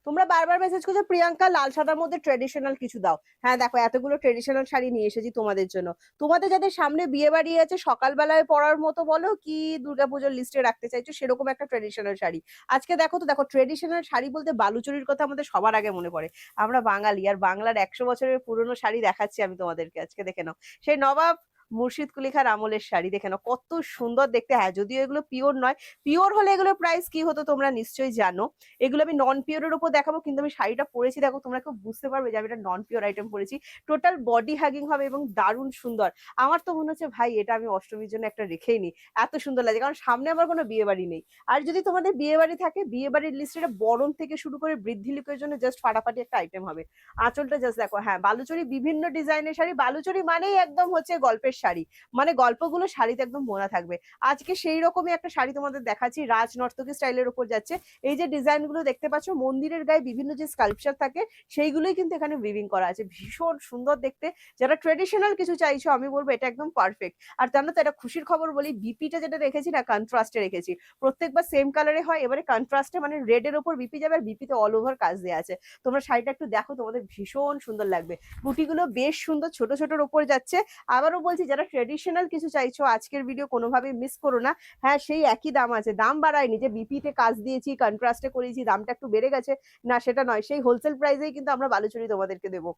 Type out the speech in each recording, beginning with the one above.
তোমরা বারবার মেসেজ করছো প্রিয়াঙ্কা লাল সাদার মধ্যে ট্রেডিশনাল কিছু দাও। হ্যাঁ দেখো এতগুলো ট্রেডিশনাল শাড়ি নিয়ে এসেছি তোমাদের জন্য। তোমাদের যাদের সামনে বিয়ে বাড়ি আছে সকালবেলায় পরার মতো বলো কি দুর্গাপুজোর লিস্টে রাখতে চাইছো সেরকম একটা ট্রেডিশনাল শাড়ি আজকে দেখো। তো দেখো ট্রেডিশনাল শাড়ি বলতে বালুচরীর কথা আমাদের সবার আগে মনে পড়ে। আমরা বাঙালি, আর বাংলার 100 বছরের পুরনো শাড়ি দেখাচ্ছি আমি তোমাদেরকে আজকে। দেখে নাও সেই নবাব মুর্শিদ কুলি খার আমলের শাড়ি, দেখে নাও কত সুন্দর দেখতে। হ্যাঁ যদিও এগুলো পিওর নয়, পিওর হলে এগুলোর প্রাইস কি হতো তোমরা নিশ্চয়ই জানো। এগুলো আমি নন পিওরের উপর দেখাবো, কিন্তু আমি শাড়িটা পরেছি দেখো তোমরা খুব বুঝতে পারবে যে আমি এটা নন পিওর আইটেম পরেছি। টোটাল বডি হ্যাগিং হবে এবং দারুণ সুন্দর। আমার তো মনে হচ্ছে ভাই এটা আমি অষ্টমীর জন্য একটা রেখেই নি, এত সুন্দর লাগে। কারণ সামনে আমার কোনো বিয়ে বাড়ি নেই। আর যদি তোমাদের বিয়ে বাড়ি থাকে, বিয়ে বাড়ির লিস্টে বরণ থেকে শুরু করে বৃদ্ধি লুকের জন্য জাস্ট ফাটাফাটি একটা আইটেম হবে। আঁচলটা জাস্ট দেখো, হ্যাঁ বালুচরী বিভিন্ন ডিজাইনের শাড়ি। বালুচরী মানেই একদম হচ্ছে গল্পের শাড়ি, মানে গল্পগুলো শাড়িতে একদম বোনা থাকবে। আজকে সেই রকমই একটা শাড়ি তোমাদের দেখাচ্ছি, রাজ নর্তকী স্টাইলের উপর যাচ্ছে। এই যে ডিজাইন গুলো দেখতে পাচ্ছ মন্দিরের গায়ে বিভিন্ন যে স্কাল্পচার থাকে সেইগুলোই কিন্তু এখানে উইভিং করা আছে, ভীষণ সুন্দর দেখতে। যারা ট্রেডিশনাল কিছু চাইছো আমি বলবো এটা একদম পারফেক্ট। আর জানো তো এটা খুশির খবর বলি, বিপিটা যেটা রেখেছি না কন্ট্রাস্টে রেখেছি। প্রত্যেকবার সেম কালারে হয়, এবারে কন্ট্রাস্টে মানে রেড এর উপর বিপি যাবে, আর বিপিতে অল ওভার কাজ দেওয়া আছে। তোমরা শাড়িটা একটু দেখো, তোমাদের ভীষণ সুন্দর লাগবে। বুটিগুলো বেশ সুন্দর, ছোট ছোটর উপর যাচ্ছে। আবারও বলছি যারা ট্রেডিশনাল কিছু চাইছো আজকের ভিডিও কোনোভাবেই মিস করো না। হ্যাঁ সেই একই দাম আছে, দাম বাড়ায়নি যে বিপিতে কাজ দিয়েছি কন্ট্রাস্টে করেছি দামটা একটু বেড়ে গেছে, না সেটা নয়। সেই হোলসেল প্রাইসেই কিন্তু আমরা বালুচরী তোমাদেরকে দেবো।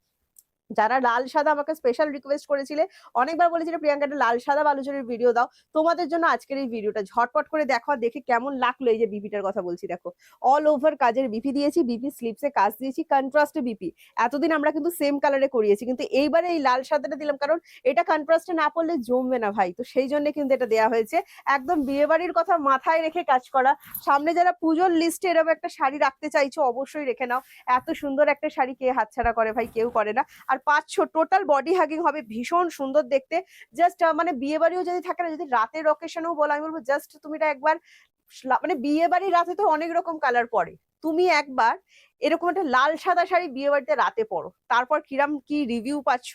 যারা লাল সাদা আমাকে স্পেশাল রিকোয়েস্ট করেছিলে, অনেকবার বলেছিলে প্রিয়াঙ্কা একটা লাল সাদা বালুচরীর ভিডিও দাও, তোমাদের জন্য আজকের এই ভিডিওটা ঝটপট করে দেখো। দেখে কেমন লাগলো, এই যে বিপিটার কথা বলছি দেখো, অল ওভার কাজের বিপি দিয়েছি, বিপি স্লিপসে কাজ দিয়েছি, কন্ট্রাস্টে বিপি। এতদিন আমরা কিন্তু সেম কালারে করিয়েছি, কিন্তু এইবারে এই লাল সাদাটা দিলাম কারণ এটা কন্ট্রাস্টে না পড়লে জমবে না ভাই, তো সেই জন্য কিন্তু এটা দেওয়া হয়েছে। একদম বিয়ে বাড়ির কথা মাথায় রেখে কাজ করা। সামনে যারা পুজোর লিস্টে এরকম একটা শাড়ি রাখতে চাইছো অবশ্যই রেখে নাও। এত সুন্দর একটা শাড়ি কে হাতছাড়া করে ভাই, কেউ করে না। আর পাচ্ছ টোটাল বডি হ্যাগিং হবে, ভীষণ সুন্দর দেখতে। জাস্ট মানে বিয়ে বাড়িও যদি থাকে না, যদি রাতের অকেশনেও বলো, আমি বলবো জাস্ট তুমি এটা একবার মানে বিয়ে বাড়ির রাতে তো অনেক রকম কালার পরে, তুমি একবার এরকম একটা লাল সাদা শাড়ি বিয়ে বাড়িতে রাতে পরো, তারপর কিরাম কি রিভিউ পাচ্ছ,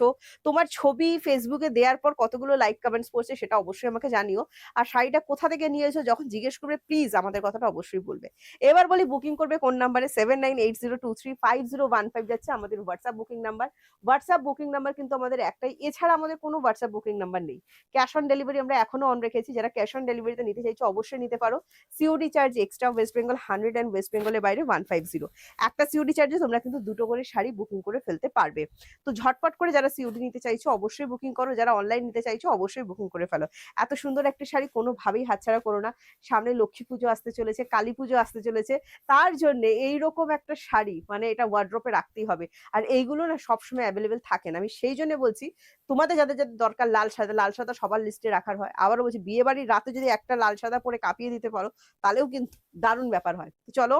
তোমার ছবি ফেসবুকে দেওয়ার পর কতগুলো লাইক কমেন্টস পড়ছে সেটা অবশ্যই আমাকে জানিও। আর শাড়িটা কোথা থেকে নিয়েছো যখন জিজ্ঞেস করবে প্লিজ আমাদের কথাটা অবশ্যই বলবে। এবার বলি বুকিং করবে কোন নাম্বারে, 7980235015 যাচ্ছে আমাদের WhatsApp booking number. WhatsApp booking number কিন্তু আমাদের একটাই, এছাড়া আমাদের কোনো হোয়াটসঅ্যাপ বুকিং নাম্বার নেই। ক্যাশ অন ডেলিভারি আমরা এখনো অন রেখেছি, যারা ক্যাশ অন ডেলিভারিতে নিতে চাইছো অবশ্যই নিতে পারো। COD charge extra, West Bengal 100 and West বেঙ্গলের বাইরে 150। একটা সিওডি চার্জে তোমরা কিন্তু দুটো করে শাড়ি বুকিং করে ফেলতে পারবে। তো ঝটপট করে যারা সিওডি নিতে চাইছো অবশ্যই বুকিং করো, যারা অনলাইন নিতে চাইছো অবশ্যই বুকিং করে ফেলো। এত সুন্দর একটা শাড়ি কোনোভাবেই হাতছাড়া করো না। সামনে লক্ষ্মী পুজো আসতে চলেছে, কালী পুজো আসতে চলেছে, তার জন্য এইরকম একটা শাড়ি মানে এটা ওয়ার্ড্রপে রাখতেই হবে। আর এইগুলো না সবসময় অ্যাভেলেবেল থাকে না, আমি সেই জন্য বলছি তোমাদের যাদের যাদের দরকার লাল সাদা, লাল সাদা সবার লিস্টে রাখার হয়। আবারও বলছি বিয়ে বাড়ির রাতে যদি একটা লাল সাদা পরে কাঁপিয়ে দিতে পারো তাহলেও কিন্তু দারুণ ব্যাপার হয়। তো চলো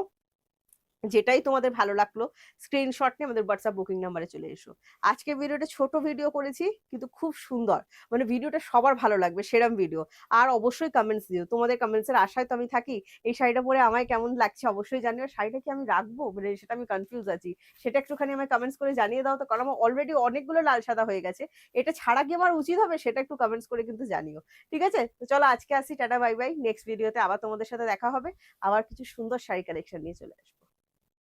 যেটাই তোমাদের ভালো লাগলো স্ক্রিনশট নিয়ে আমাদের হোয়াটসঅ্যাপ বুকিং নাম্বারে চলে এসো। আজকে ভিডিওটা ছোট ভিডিও করেছি কিন্তু খুব সুন্দর, মানে ভিডিওটা সবার ভালো লাগবে সেরম ভিডিও। আর অবশ্যই কমেন্টস দিও, তোমাদের কমেন্টস এর আশায় তো আমি থাকি। এই শাড়িটা পরে আমায় কেমন লাগছে অবশ্যই জানিও। শাড়িটা কি আমি রাখবো মানে সেটা আমি কনফিউজ আছি, সেটা একটুখানি আমায় কমেন্টস করে জানিয়ে দাও তো, কারণ আমার অলরেডি অনেকগুলো লাল সাদা হয়ে গেছে। এটা ছাড়া কি আমার উচিত হবে সেটা একটু কমেন্টস করে কিন্তু জানিও। ঠিক আছে, তো চলো আজকে আসি, টাটা বাই বাই। নেক্সট ভিডিওতে আবার তোমাদের সাথে দেখা হবে, আবার কিছু সুন্দর শাড়ি কালেকশন নিয়ে চলে আসবো।